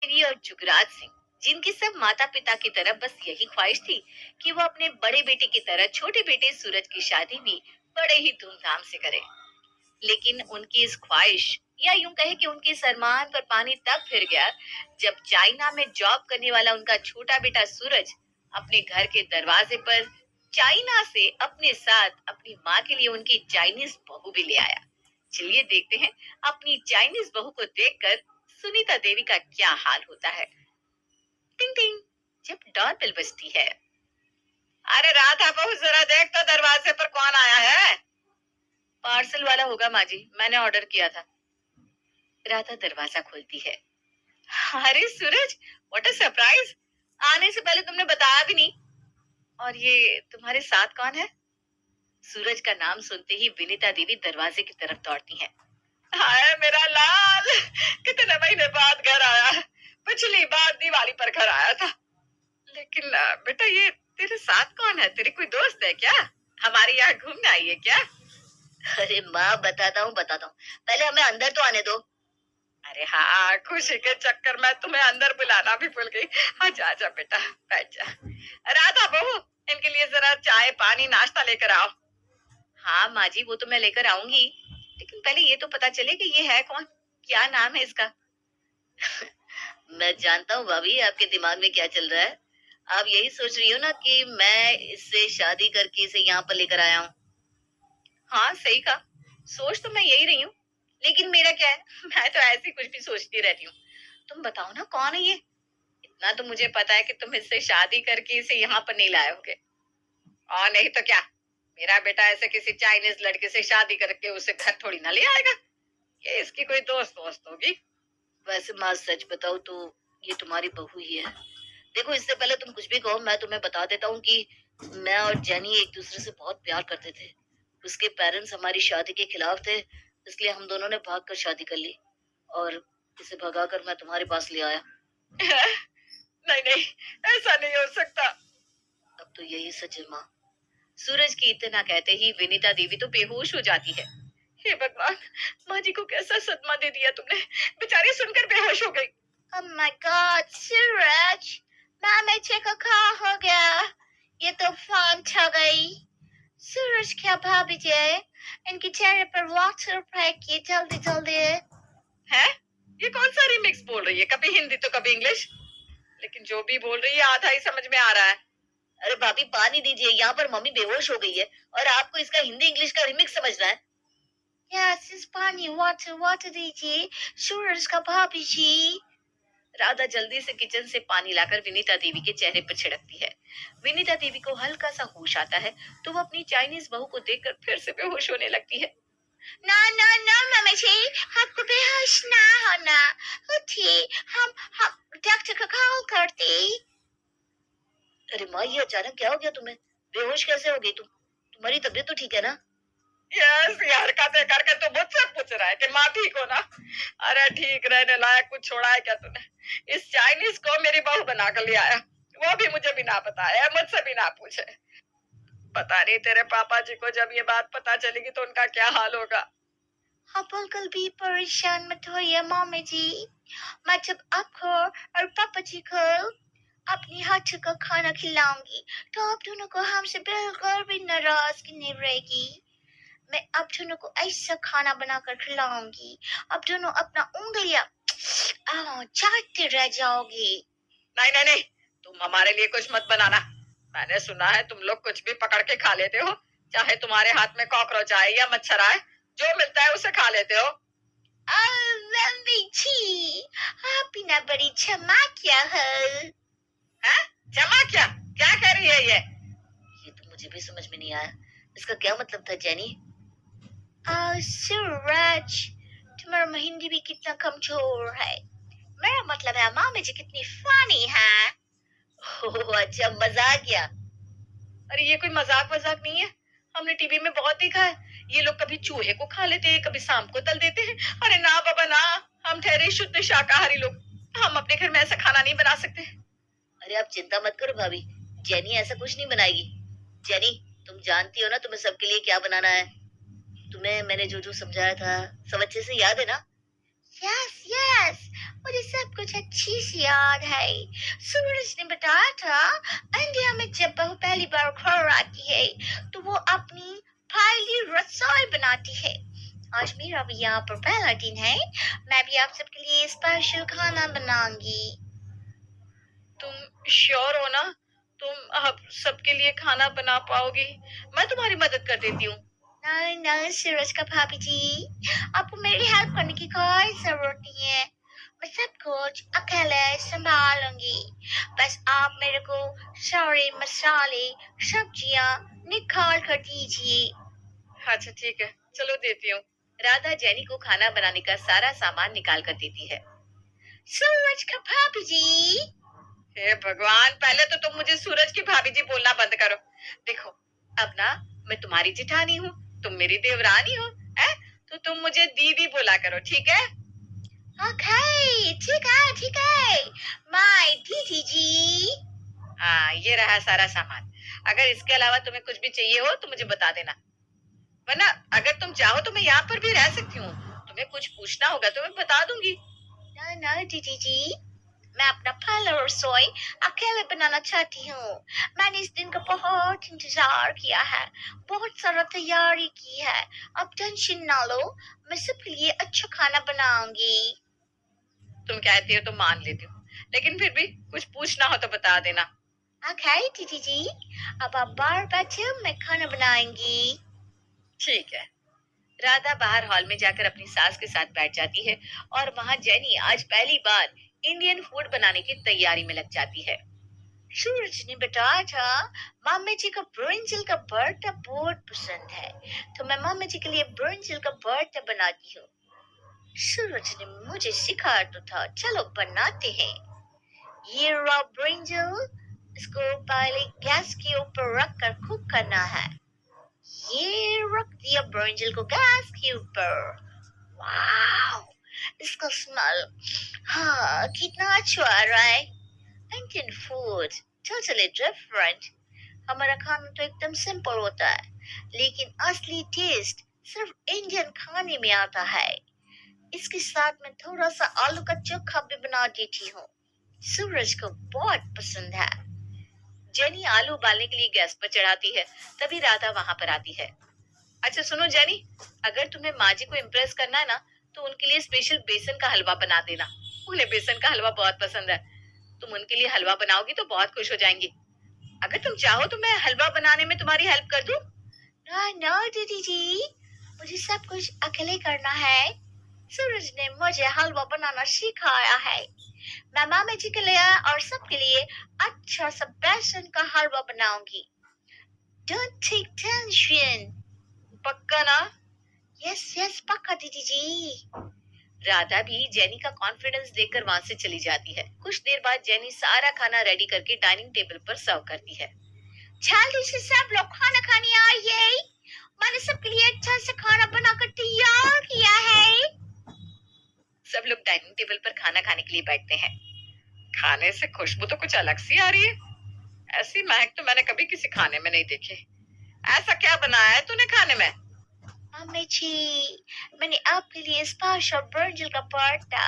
देवी और जुगराज सिंह, जिनकी सब माता पिता की तरफ बस यही ख्वाहिश थी कि वो अपने बड़े बेटे की तरह छोटे बेटे सूरज की शादी भी बड़े ही धूमधाम से करें। लेकिन उनकी इस ख्वाहिश, या यूं कहे कि उनके इस अरमान पर पानी तब फिर गया जब चाइना में जॉब करने वाला उनका छोटा बेटा सूरज अपने घर के दरवाजे पर चाइना से अपने साथ अपनी माँ के लिए उनकी चाइनीज बहू भी ले आया। चलिए देखते हैं अपनी चाइनीज बहू को देखकर सुनीता देवी का क्या हाल होता है। टिंग टिंग, जब डोरबेल बजती है। अरे राधा बहू, जरा देख तो दरवाजे पर कौन आया है। पार्सल वाला होगा माँ जी, मैंने ऑर्डर किया था। राधा दरवाजा खोलती है। अरे सूरज, व्हाट अ सरप्राइज! आने से पहले तुमने बताया भी नहीं। और ये तुम्हारे साथ कौन है? सूरज का नाम सुनते ही विनीता देवी दरवाजे की तरफ दौड़ती हैं। हाय मेरा लाल, कितने महीने बाद घर आया। पिछली बार दिवाली पर घर आया था। लेकिन बेटा, ये तेरे साथ कौन है? तेरी कोई दोस्त है क्या? हमारे यहाँ घूमने आई है क्या? अरे माँ, बताता हूँ, पहले हमें अंदर तो आने दो। अरे हाँ, खुशी के चक्कर में तुम्हें अंदर बुलाना भी भूल गई। आजा आजा बेटा, बैठ जा। राधा बहू, इनके लिए जरा चाय पानी नाश्ता लेकर आओ। हाँ माँ जी, वो तो मैं लेकर आऊंगी, लेकिन पहले ये तो पता चले कि ये है कौन, क्या नाम है इसका। मैं जानता हूँ भाभी, आपके दिमाग में क्या चल रहा है। आप यही सोच रही हो ना कि मैं इससे शादी करके इसे यहाँ पर लेकर आया हूँ। हाँ सही कहा, सोच तो मैं यही रही हूँ, लेकिन मेरा क्या है, मैं तो ऐसी कुछ भी सोचती रहती हूँ। तुम बताओ ना, कौन है ये? इतना तो मुझे पता है कि तुम इससे शादी करके इसे यहाँ पर नहीं लाए होगे। और नहीं तो क्या, मेरा बेटा ऐसे किसी चाइनीज लड़के से शादी करके उसे घर थोड़ी ना ले आएगा। ये इसकी कोई दोस्त दोस्त होगी। वैसे माँ, सच बताओ तो ये तुम्हारी बहू ही है। देखो, इससे पहले तुम कुछ भी कहो, मैं तुम्हें बता देता हूँ कि मैं और जेनी एक दूसरे से बहुत प्यार करते थे। उसके पेरेंट्स हमारी शादी के खिलाफ थे, इसलिए हम दोनों ने भागकर शादी कर ली और इसे भगाकर मैं तुम्हारे पास ले आया। नहीं नहीं, ऐसा नहीं हो सकता। अब तो यही सच है माँ। सूरज की इतना कहते ही विनीता देवी तो बेहोश हो जाती है। हे भगवान, माँ जी को कैसा सदमा दे दिया तुमने, बेचारी सुनकर बेहोश हो गई। Oh my God, सूरज, माँ बेटे को क्या हो गया? ये तो फोन छा गई। सूरज, क्या भाभी जी, इनके चेहरे पर वाटर फेंकिए जल्दी जल्दी। है? ये कौन सा रिमिक्स बोल रही है, कभी हिंदी तो कभी इंग्लिश, लेकिन जो भी बोल रही है आधा ही समझ में आ रहा है। अरे भाभी, पानी दीजिए, यहाँ पर मम्मी बेहोश हो गई है और आपको इसका हिंदी इंग्लिश का रिमिक्स समझना है। यस, इस पानी, वाटर वाटर दीजिए, सूरज का भाभी जी। राधा जल्दी से किचन से पानी लाकर विनीता देवी के चेहरे पर छिड़कती है। विनीता देवी को हल्का सा होश आता है तो वो अपनी चाइनीज बहू को देखकर फिर से बेहोश होने लगती है। ना ना ना मामा जी, आपको बेहोश ना होना। उठिए, हम डॉक्टर को कॉल करते। अरे माँ, ये अचानक क्या हो गया तुम्हें? बेहोश कैसे हो गई तुम? तुम्हारी तबीयत तो ठीक है ना? यस, ये हरकतें करके तो मुझसे पूछ रहा है कि माँ ठीक हो ना? अरे ठीक रहने लायक कुछ छोड़ा है क्या तूने? इस चाइनीज को मेरी बहू बना कर ले आया, वो भी मुझे बिना बताए, मुझसे बिना पूछे। पता नहीं तेरे पापा जी को जब ये बात पता चलेगी तो उनका क्या हाल होगा। आप बिल्कुल भी परेशान मत होइए मामी जी, मैं जब आपको और पापा जी को अपनी हाथ का खाना खिलाऊंगी तो आप दोनों को हमसे बिल्कुल भी नाराजगी नहीं रहेगी। मैं आप दोनों को ऐसा खाना बनाकर खिलाऊंगी, आप दोनों अपना उंगलियां चाटते रह जाओगी। नहीं नहीं नहीं, तुम हमारे लिए कुछ मत बनाना। मैंने सुना है तुम लोग कुछ भी पकड़ के खा लेते हो, चाहे तुम्हारे हाथ में कॉकरोच आए या मच्छर आए, जो मिलता है उसे खा लेते हो। मम्मी जी, आप बिना बड़ी चमाकिया हो। हैं? चमाकिया? क्या कह रही है ये तो मुझे भी समझ में नहीं आया, इसका क्या मतलब था जेनी? सूरज, तुम्हारा हिंदी भी कितना कमजोर है। मेरा मतलब है माँ मुझे कितनी फनी है। ओह अच्छा, मजाक किया। अरे ये कोई मजाक वजाक नहीं है, हमने टीवी में बहुत देखा है। ये लोग कभी चूहे को खा लेते हैं, कभी सांप को तल देते हैं। अरे ना बाबा ना, हम ठहरे शुद्ध शाकाहारी लोग, हम अपने घर में ऐसा खाना नहीं बना सकते। अरे आप चिंता मत करो भाभी, जेनी ऐसा कुछ नहीं बनाएगी। जेनी, तुम जानती हो ना तुम्हें सबके लिए क्या बनाना है? तुम्हें मैंने जो जो समझाया था सब अच्छे से याद है ना? यस यस, मुझे सब कुछ अच्छी सी याद है। सूरज ने बताया था इंडिया में जब बहू पहली बार घर आती है तो वो अपनी पहली रसोई बनाती है। आज मेरा भी यहाँ पर पहला दिन है। मैं भी आप सबके लिए स्पेशल खाना बनाऊंगी। तुम श्योर हो ना? तुम अब सबके लिए खाना बना पाओगी? मैं तुम्हारी मदद कर देती हूँ। नहीं नहीं सूरज का भाभी जी, आपको मेरी हेल्प करने की कोई जरूरत नहीं है। मैं सब कुछ अकेले संभालूंगी। बस आप मेरे को सारे मसाले सब्जियां निकाल कर दीजिए। अच्छा ठीक है, चलो देती हूँ। राधा जेनी को खाना बनाने का सारा सामान निकाल कर देती है। सूरज का भाभी जी, हे भगवान, पहले तो तुम मुझे सूरज की भाभी जी बोलना बंद करो। देखो, अब ना मैं तुम्हारी जिठानी हूँ, तुम मेरी देवरानी हो, है? तो तुम मुझे दीदी बोला करो, ठीक है? ओके, ठीक है, माय दीदी जी। हाँ, ये रहा सारा सामान। अगर इसके अलावा तुम्हें कुछ भी चाहिए हो तो मुझे बता देना, वरना अगर तुम चाहो तो मैं यहाँ पर भी रह सकती हूँ। तुम्हें कुछ पूछना होगा तो मैं बता दूंगी। ना दीदी जी, मैं अपना पहला रसोई अकेले बनाना चाहती हूँ। मैंने इस दिन का बहुत इंतजार किया है, बहुत सारा तैयारी की है। अब टेंशन ना लो, मैं सबके लिए अच्छा खाना बनाऊंगी। तुम कहती हो तो मान लेती हूँ, लेकिन फिर भी कुछ पूछना हो तो बता देना। ओके दीदी जी, अब आप बाहर बैठे, मैं खाना बनाएंगी। ठीक है। राधा बाहर हॉल में जाकर अपनी सास के साथ बैठ जाती है और वहां जेनी आज पहली बार इंडियन फूड बनाने की तैयारी में लग जाती है। सूरज ने बताया था मम्मी जी को ब्रिंजल का भरता बहुत पसंद है, तो मैं मम्मी जी के लिए ब्रिंजल का भरता बनाती हूँ। सूरज ने मुझे सिखाया तो था, चलो बनाते हैं। ये रॉ ब्रिंजल, इसको पहले गैस के ऊपर रखकर कुक करना है। ये रख दिया ब्रिंजल को गैस के ऊपर। वाओ, इसका स्मेल, हाँ कितना अच्छा आ रहा है। Indian food totally different. हमारा खाना तो एकदम सिंपल होता है, लेकिन असली टेस्ट सिर्फ इंडियन खाने में आता है। इसके साथ में थोड़ा सा आलू का चोखा भी बना देती हूँ, सूरज को बहुत पसंद है। जेनी आलू उबालने के लिए गैस पर चढ़ाती है, तभी राधा वहां पर आती है। अच्छा सुनो जेनी, अगर तुम्हें माँ जी को इम्प्रेस करना है ना, तो उनके लिए स्पेशल बेसन का हलवा बना देना। उन्हें बेसन का हलवा बहुत पसंद है। तुम उनके लिए हलवा बनाओगी तो बहुत खुश हो जाएंगी। अगर तुम चाहो तो मैं हलवा बनाने में तुम्हारी हेल्प कर दूं? ना दीदी जी, मुझे सब कुछ अकेले करना है। सूरज ने मुझे हलवा बनाना सिखाया है। मैं मामा जी के लिए और सबके लिए अच्छा सा बेसन का हलवा बनाऊंगी। Don't take tension. पक्का ना? यस पक्का दीदी जी। राधा भी जेनी का कॉन्फिडेंस देखकर वहां से चली जाती है। कुछ देर बाद जेनी सारा खाना रेडी करके डाइनिंग टेबल पर सर्व करती है। जल्दी से सब लोग खाना खाने आइए, मैंने सबके लिए अच्छा सा खाना बनाकर तैयार किया है। सब लोग डाइनिंग टेबल पर खाना खाने के लिए बैठते हैं। खाने से खुशबू तो कुछ अलग सी आ रही है। ऐसी महक तो मैंने कभी किसी खाने में नहीं देखी। ऐसा क्या बनाया है तूने खाने में? मम्मी जी, मैंने आपके लिए स्पेशल ब्रिंजल का पराठा,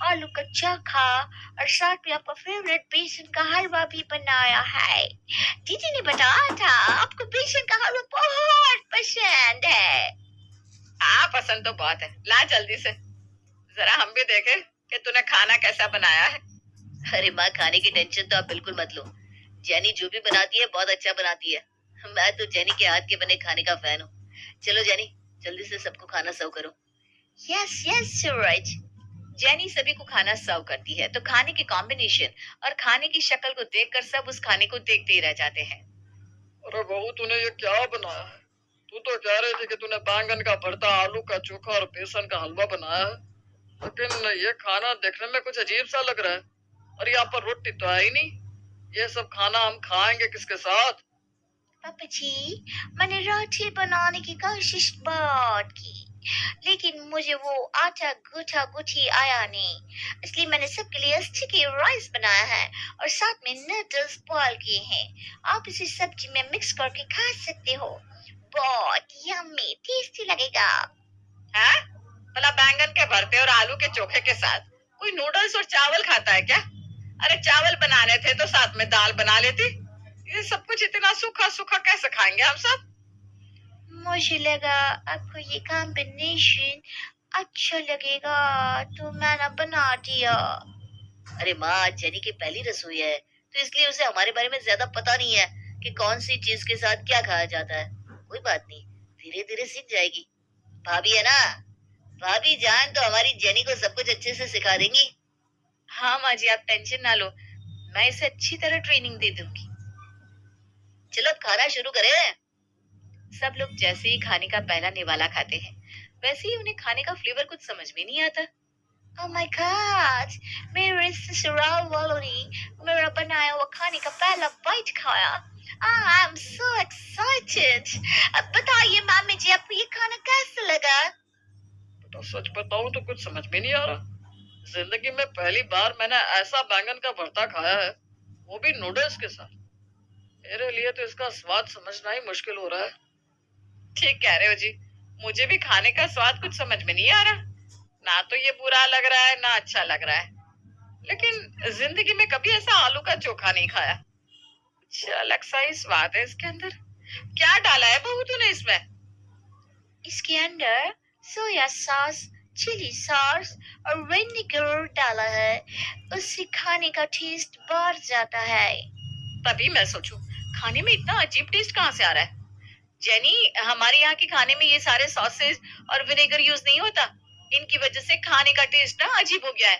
आलू का चोखा और साथ में आपका फेवरेट बेसन का हलवा भी बनाया है। दीदी ने बताया था आपको बेसन का हलवा बहुत पसंद है। हाँ, पसंद तो बहुत है। ला जल्दी से, जरा हम भी देखें कि तूने खाना कैसा बनाया है। अरे माँ, खाने की टेंशन तो आप बिल्कुल मत लो। जेनी जो भी बनाती है बहुत अच्छा बनाती है। मैं तो जेनी के हाथ के बने खाने का फैन हूँ। चलो जेनी, जल्दी से सबको खाना सर्व करो। यस सूरज। जेनी सभी को खाना सर्व करती है तो खाने के कॉम्बिनेशन और खाने की शक्ल को देखकर सब उस खाने को देखते ही रह जाते हैं। अरे बहू, तूने ये क्या बनाया है? तू तो कह रही थी कि तूने बैंगन का भरता, आलू का चोखा और बेसन का हलवा बनाया है, लेकिन ये खाना देखने में कुछ अजीब सा लग रहा है। और यहाँ पर रोटी तो है ही नहीं। ये सब खाना हम खाएंगे किसके साथ? पापा जी, मैंने रोटी बनाने की कोशिश बहुत की, लेकिन मुझे वो आटा गूथा गुठी आया नहीं, इसलिए मैंने सबके लिए स्टिकी राइस बनाया है और साथ में नूडल्स बॉईल किए हैं। आप इसे सब्जी में मिक्स करके खा सकते हो, बहुत यम्मी टेस्टी लगेगा। हाँ? भला बैंगन के भरते और आलू के चोखे के साथ कोई नूडल्स और चावल खाता है क्या? अरे चावल बनाने थे तो साथ में दाल बना लेती। ये सब कुछ इतना सूखा सूखा कैसे खाएंगे हम सब? मुझे लगा आपको ये कॉम्बिनेशन अच्छा लगेगा तो मैंने बना दिया। अरे माँ, जेनी की पहली रसोई है तो इसलिए उसे हमारे बारे में ज्यादा पता नहीं है कि कौन सी चीज के साथ क्या खाया जाता है। कोई बात नहीं, धीरे धीरे सीख जाएगी। भाभी है ना, भाभी जान तो हमारी जेनी को सब कुछ अच्छे से सिखा देंगी। हाँ माँ जी, आप टेंशन ना लो, मैं इसे अच्छी तरह ट्रेनिंग दे दूंगी। चलो अब खाना शुरू करें। सब लोग जैसे ही खाने का पहला निवाला खाते हैं, वैसे ही उन्हें खाने का फ्लेवर कुछ समझ में नहीं आता। Oh my God! मेरे ससुराल वालों ने मेरा बनाया हुआ खाने का पहला बाइट खाया। I'm so excited! अब बताइए मामी जी, आपको ये खाना कैसा लगा? तो सच बताऊं तो कुछ समझ में नहीं आ रहा। जिंदगी में पहली बार मैंने ऐसा बैंगन का भरता खाया है, वो भी नूडल्स के साथ। मेरे लिए तो इसका स्वाद समझना ही मुश्किल हो रहा है। ठीक कह रहे हो जी, मुझे भी खाने का स्वाद कुछ समझ में नहीं आ रहा। ना तो ये बुरा लग रहा है, ना अच्छा लग रहा है। लेकिन जिंदगी में कभी ऐसा आलू का चोखा नहीं खाया। कुछ अलग सा ही स्वाद है इसके अंदर। क्या डाला है बहू तूने इसमें? इसके अंदर सोया सॉस, चिली सॉस और विनेगर डाला है। उससे खाने का टेस्ट बढ़ जाता है। तभी मैं सोचूं, खाने में इतना अजीब टेस्ट कहाँ से आ रहा है? जेनी, हमारे यहाँ के खाने में ये सारे सॉसेज और विनेगर यूज नहीं होता। इनकी वजह से खाने का टेस्ट ना अजीब हो गया है।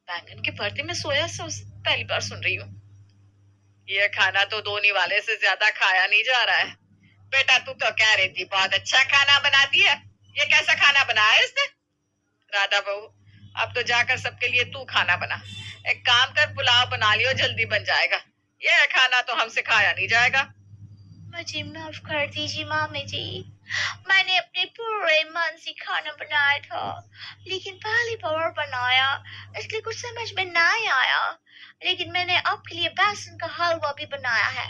बैंगन के भरते में सोया सॉस पहली बार सुन रही हूँ। ये खाना तो दो निवाले से ज्यादा खाया नहीं जा रहा है। बेटा तू तो कह रही थी बहुत अच्छा खाना बनाती है, ये कैसा खाना बनाया है इसने? राधा बहू, अब तो जाकर सबके लिए तू खाना बना। एक काम कर, पुलाव बना लियो, जल्दी बन जाएगा। ये खाना तो हमसे खाया नहीं जाएगा। मुझे माफ कर दीजिए मामी जी, मैंने अपने पूरे मन से खाना बनाया था, लेकिन पहली बार बनाया इसलिए कुछ समझ में नहीं आया। लेकिन मैंने आपके लिए बेसन का हलवा भी बनाया है,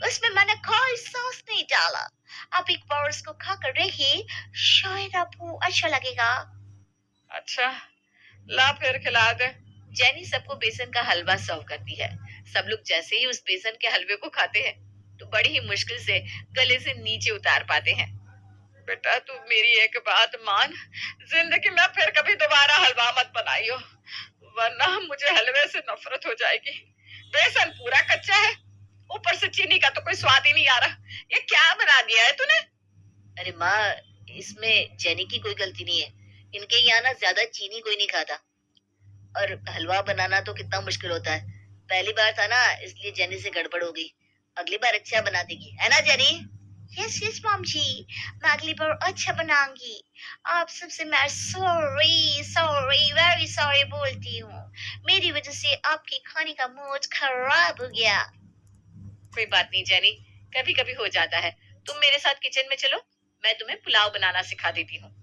उसमें मैंने कोई सॉस नहीं डाला। आप एक बार उसको खाकर देखिए, शायद आपको अच्छा लगेगा। अच्छा, ला फिर खिला दे। जेनी सबको बेसन का हलवा सर्व करती है। सब लोग जैसे ही उस बेसन के हलवे को खाते हैं तो बड़ी ही मुश्किल से गले से नीचे उतार पाते हैं। बेटा तू मेरी एक बात मान, जिंदगी में फिर कभी दोबारा हलवा मत बनाइयो, वरना मुझे हलवे से नफरत हो जाएगी। बेसन पूरा कच्चा है, ऊपर से चीनी का तो कोई स्वाद ही नहीं आ रहा। ये क्या बना दिया है तूने? अरे माँ, इसमें जेनी की कोई गलती नहीं है। इनके यहाँ ना ज्यादा चीनी कोई नहीं खाता, और हलवा बनाना तो कितना मुश्किल होता है। पहली बार था ना, इसलिए जेनी से गड़बड़ हो गई। अगली बार अच्छा बना देगी, है ना जेनी? यस यस मॉम जी, मैं अगली बार अच्छा बनाऊंगी। आप सबसे मैं सॉरी सॉरी वेरी सॉरी बोलती हूँ। मेरी वजह से आपके खाने का मूड खराब हो गया। कोई बात नहीं जेनी, कभी कभी हो जाता है। तुम मेरे साथ किचन में चलो, मैं तुम्हें पुलाव बनाना सिखा देती हूँ।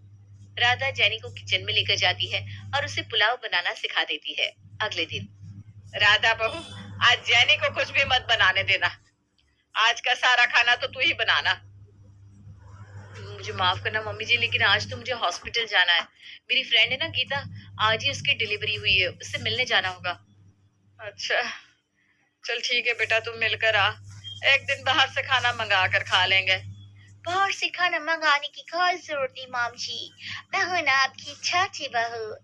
राधा जेनी को किचन में लेकर जाती है और उसे पुलाव बनाना सिखा देती है। अगले दिन, राधा बहू, आज जेनी को कुछ भी मत बनाने देना। आज का सारा खाना तो तू ही बनाना। मुझे माफ करना मम्मी जी, लेकिन आज तो मुझे हॉस्पिटल जाना है। मेरी फ्रेंड है ना गीता, आज ही उसकी डिलीवरी हुई है, उससे मिलने जाना होगा। अच्छा, चल ठीक है बेटा, तुम मिलकर आ। एक दिन बाहर से खाना मंगा कर खा लेंगे। बाहर से खाना मंगाने की कोई जरूरत नहीं माम जी, मैं हूं ना आपकी चाची बहू।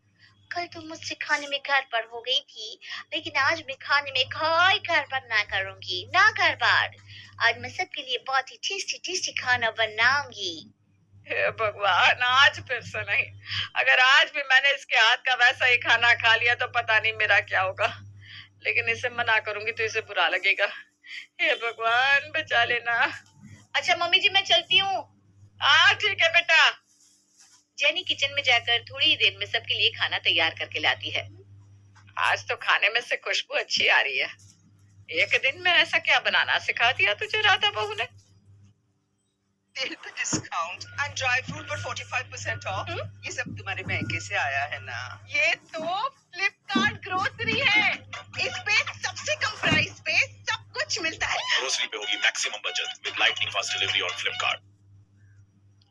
कल तो मुझसे खाने में गड़बड़ हो गई थी, लेकिन आज मैं खाने में कोई गड़बड़ ना करूंगी, ना गड़बड़। आज मैं सबके लिए बहुत ही टेस्टी टेस्टी खाना बनाऊंगी। हे भगवान, आज फिर से नहीं। अगर आज भी मैंने इसके हाथ का वैसा ही खाना खा लिया तो पता नहीं मेरा क्या होगा। लेकिन इसे मना करूंगी तो इसे बुरा लगेगा। हे भगवान, बचा लेना। अच्छा मम्मी जी, मैं चलती हूँ। हाँ ठीक है बेटा। जेनी किचन में जाकर थोड़ी ही देर में सबके लिए खाना तैयार करके लाती है। आज तो खाने में से खुशबू अच्छी आ रही है। एक दिन में ऐसा क्या बनाना सिखा दिया तुझे राधा बहू ने? तेल पे डिस्काउंट एंड ड्राई फ्रूट पर 45% ऑफ। ये सब तुम्हारे मैके से आया है ना? ये तो फ्लिपकार्ट ग्रोसरी है, इस पे सबसे कम प्राइस पे सब कुछ मिलता है। ग्रोसरी पे होगी मैक्सिमम बचत with lightning fast delivery on Flipkart.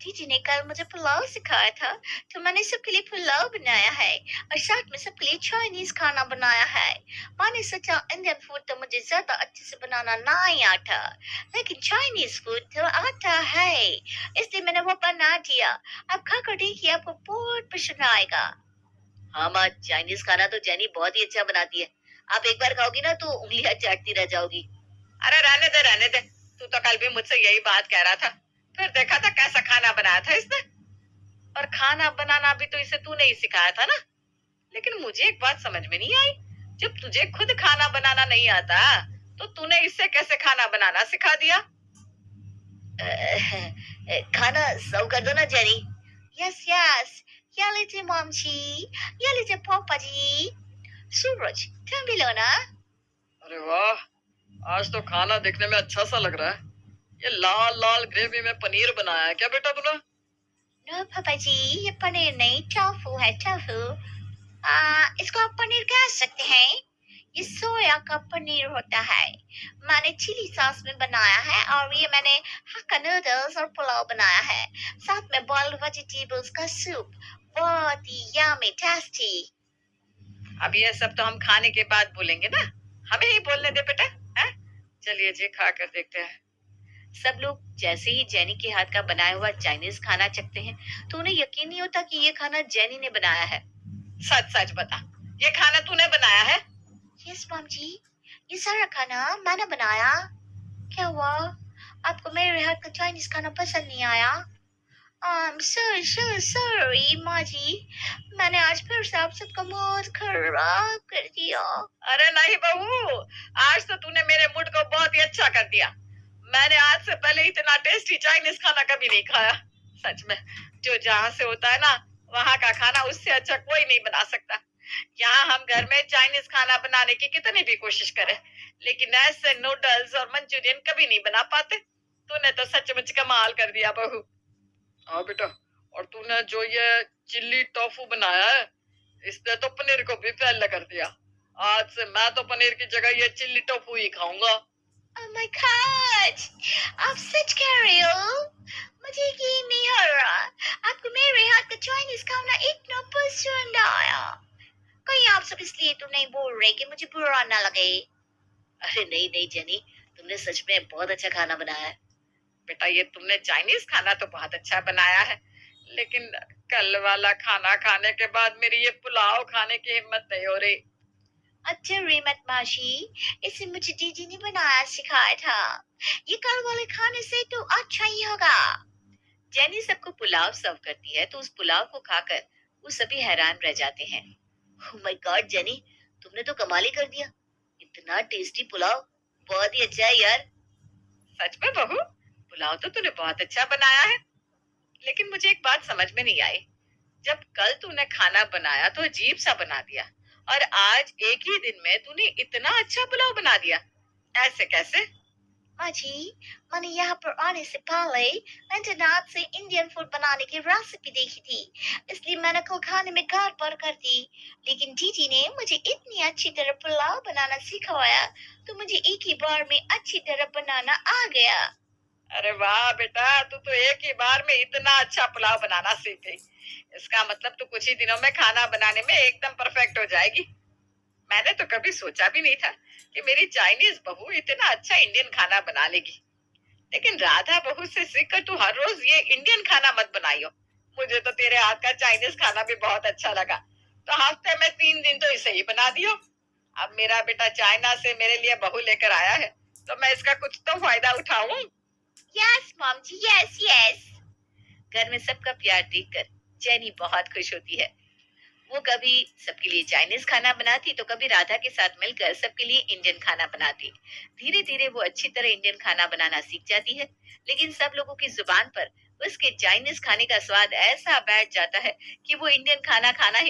दीदी ने कल मुझे पुलाव सिखाया था, तो मैंने सबके लिए पुलाव बनाया है और साथ में सबके लिए चाइनीज खाना बनाया है। मैंने सोचा इंडियन फूड तो मुझे ज्यादा अच्छे से बनाना नहीं आता, लेकिन चाइनीज फूड तो आता है, इसलिए मैंने वो बना दिया। आप खाकर देखिए, आपको बहुत पसंद आएगा। हाँ माँ, चाइनीज खाना तो जेनी बहुत ही अच्छा बनाती है। आप एक बार खाओगी ना तो उंगलियां चाटती रह जाओगी। अरे रहने दे, तू तो कल भी मुझसे यही बात कह रहा था, फिर देखा था कैसा खाना बनाया था इसने। और खाना बनाना भी तो इसे तूने ही सिखाया था ना। लेकिन मुझे एक बात समझ में नहीं आई, जब तुझे खुद खाना बनाना नहीं आता तो तूने इससे कैसे खाना बनाना सिखा दिया? खाना सर्व कर दो ना जेनी। यस यस, क्या लीजिए मॉम जी, ये लीजिए पापा जी। सूरज, तुम भी लो ना। अरे वाह, आज तो खाना देखने में अच्छा सा लग रहा है। ये लाल लाल ग्रेवी में पनीर बनाया है क्या बेटा तूने? नो पापा जी, ये पनीर नहीं, टोफू है, टोफू। इसको आप पनीर कह सकते हैं। ये सोया का पनीर होता है। मैंने चिली सॉस में बनाया है और ये मैंने हक्का नूडल्स और पुलाव बनाया है, साथ में बॉइल्ड वेजिटेबल्स का सूप। बहुत ही यम्मी टेस्टी। अब ये सब तो हम खाने के बाद बोलेंगे ना, हमें ही बोलने दे बेटा। हैं? चलिए जी, खा कर देखते हैं। सब लोग जैसे ही जेनी के हाथ का बनाया हुआ चाइनीज खाना चखते हैं तो उन्हें यकीन नहीं होता कि ये खाना जेनी ने बनाया है। सच सच बता, ये खाना तूने बनाया है? यस मॉम जी, ये सारा खाना मैंने बनाया। क्या हुआ, आपको मेरे हाथ का चाइनीज खाना पसंद नहीं आया? सॉरी माँ जी, मैंने आज फिर से आप सबका मूड खराब कर दिया। अरे नहीं बहू, आज तो तूने मेरे मूड को बहुत ही अच्छा कर दिया। मैंने आज से पहले इतना टेस्टी चाइनीज खाना कभी नहीं खाया। सच में, जो जहाँ से होता है ना, वहाँ का खाना उससे अच्छा कोई नहीं बना सकता। यहाँ हम घर में चाइनीज खाना बनाने की कितनी भी कोशिश करें, लेकिन ऐसे नूडल्स और मंचूरियन कभी नहीं बना पाते। तूने तो सचमुच कमाल कर दिया बहू। हाँ बेटा, और तूने जो ये चिल्ली टोफू बनाया है, इसने तो पनीर को भी फेल कर दिया। आज से मैं तो पनीर की जगह ये चिल्ली टोफू ही खाऊंगा। Oh my God! आप सच कह रहे हो? मुझे यकीन नहीं हो रहा। आपको मेरे हाथ का चाइनीज खाना इतना पसंद आया। कहीं आप सब इसलिए तो नहीं बोल रहे कि मुझे बुरा ना लगे? अरे नहीं नहीं जेनी, तुमने सच में बहुत अच्छा खाना बनाया है। बेटा, ये तुमने चाइनीज खाना तो बहुत अच्छा बनाया है, लेकिन कल वाला खाना खाने के बाद मेरी ये पुलाव खाने की हिम्मत नहीं हो रही। अच्छा रीमत माशी, इसे मुझे दीदी ने बनाया सिखाया था। ये कल वाले खाने से तो अच्छा ही होगा। जेनी सबको पुलाव सर्व करती है तो उस पुलाव को खाकर वो सभी हैरान रह जाते हैं। ओह माय गॉड जेनी, तुमने तो कमाल ही कर दिया। इतना टेस्टी पुलाव, बहुत ही अच्छा है यार। सच में बहू, पुलाव तो तूने बहुत अच्छा बनाया है, लेकिन मुझे एक बात समझ में नहीं आई। जब कल तूने खाना बनाया तो अजीब सा बना दिया, और आज एक ही दिन में तूने इतना अच्छा पुलाव बना दिया, ऐसे कैसे? माँ जी, मैंने यहाँ पर आने से पहले इंटरनेट से इंडियन फूड बनाने की रेसिपी देखी थी, इसलिए मैंने कल खाने में गड़बड़ कर दी। लेकिन दीदी ने मुझे इतनी अच्छी तरह पुलाव बनाना सिखाया तो मुझे एक ही बार में अच्छी तरह बनाना आ गया। अरे वाह बेटा, तू तो एक ही बार में इतना अच्छा पुलाव बनाना सीख गई। इसका मतलब तू कुछ ही दिनों में खाना बनाने में एकदम परफेक्ट हो जाएगी। मैंने तो कभी सोचा भी नहीं था कि मेरी चाइनीज बहू इतना अच्छा इंडियन खाना बना लेगी। लेकिन राधा बहू से सीखकर तू हर रोज ये इंडियन खाना मत बनाइयो। मुझे तो तेरे हाथ का चाइनीज खाना भी बहुत अच्छा लगा, तो हफ्ते में 3 दिन तो इसे ही बना दियो। अब मेरा बेटा चाइना से मेरे लिए बहू लेकर आया है, तो मैं इसका कुछ तो फायदा उठाऊं। यस मॉम जी, यस यस। घर में सबका प्यार देखकर जेनी बहुत खुश होती है। वो कभी सबके लिए चाइनीज खाना बनाती तो कभी राधा के साथ मिलकर सबके लिए इंडियन खाना बनाती। धीरे धीरे वो अच्छी तरह इंडियन खाना बनाना सीख जाती है, लेकिन सब लोगों की जुबान पर उसके चाइनीज खाने का स्वाद ऐसा बैठ जाता है कि वो इंडियन खाना खाना ही